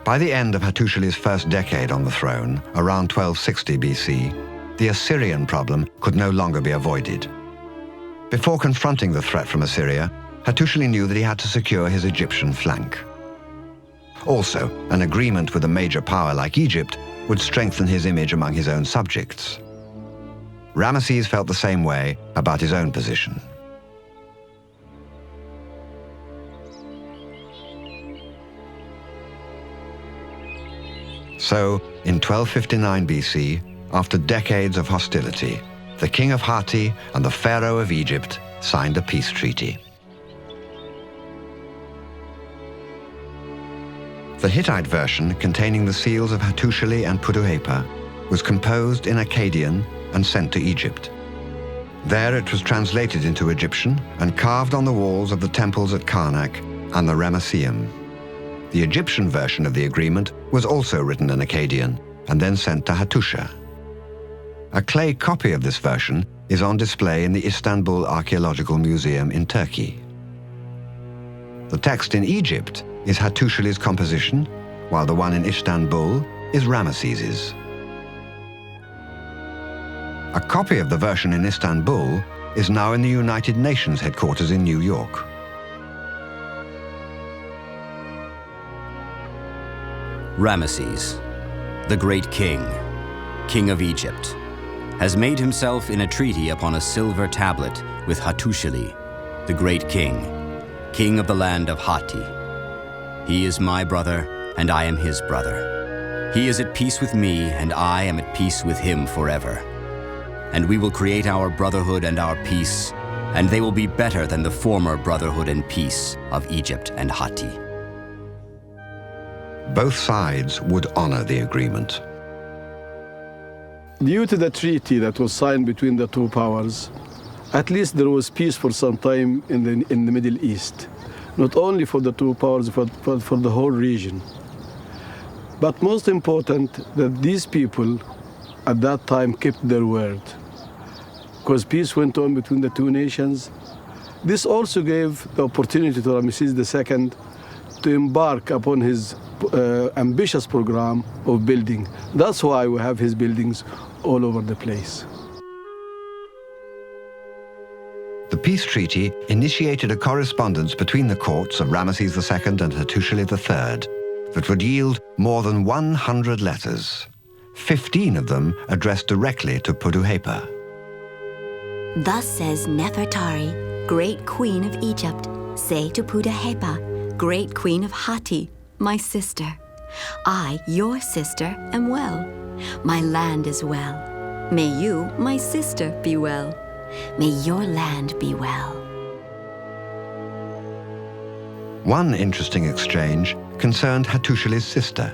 By the end of Hattusili's first decade on the throne, around 1260 BC, the Assyrian problem could no longer be avoided. Before confronting the threat from Assyria, Hattusili knew that he had to secure his Egyptian flank. Also, an agreement with a major power like Egypt would strengthen his image among his own subjects. Ramesses felt the same way about his own position. So, in 1259 BC, after decades of hostility, the king of Hatti and the pharaoh of Egypt signed a peace treaty. The Hittite version, containing the seals of Hattusili and Puduhepa, was composed in Akkadian and sent to Egypt. There it was translated into Egyptian and carved on the walls of the temples at Karnak and the Ramesseum. The Egyptian version of the agreement was also written in Akkadian and then sent to Hattusha. A clay copy of this version is on display in the Istanbul Archaeological Museum in Turkey. The text in Egypt is Hattusili's composition, while the one in Istanbul is Ramesses's. A copy of the version in Istanbul is now in the United Nations headquarters in New York. Ramesses, the great king, king of Egypt, has made himself in a treaty upon a silver tablet with Hattusili, the great king, king of the land of Hatti. He is my brother, and I am his brother. He is at peace with me, and I am at peace with him forever. And we will create our brotherhood and our peace, and they will be better than the former brotherhood and peace of Egypt and Hatti. Both sides would honor the agreement. Due to the treaty that was signed between the two powers, at least there was peace for some time in the Middle East, not only for the two powers, but for the whole region. But most important, that these people at that time kept their word, because peace went on between the two nations. This also gave the opportunity to Ramesses II to embark upon his ambitious program of building. That's why we have his buildings all over the place. The peace treaty initiated a correspondence between the courts of Ramesses II and Hattusili III that would yield more than 100 letters, 15 of them addressed directly to Puduhepa. Thus says Nefertari, great queen of Egypt, say to Puduhepa, great queen of Hatti, my sister. I, your sister, am well. My land is well. May you, my sister, be well. May your land be well. One interesting exchange concerned Hattusili's sister.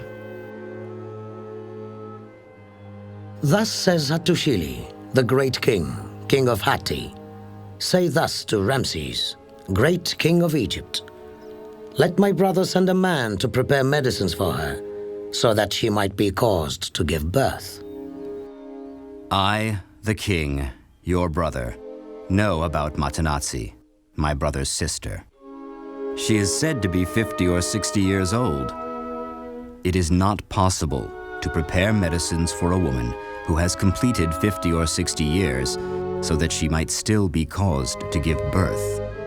Thus says Hattusili, the great king, king of Hatti. Say thus to Ramesses, great king of Egypt. Let my brother send a man to prepare medicines for her, so that she might be caused to give birth. I, the king, your brother, know about Matanatsi, my brother's sister. She is said to be 50 or 60 years old. It is not possible to prepare medicines for a woman who has completed 50 or 60 years so that she might still be caused to give birth.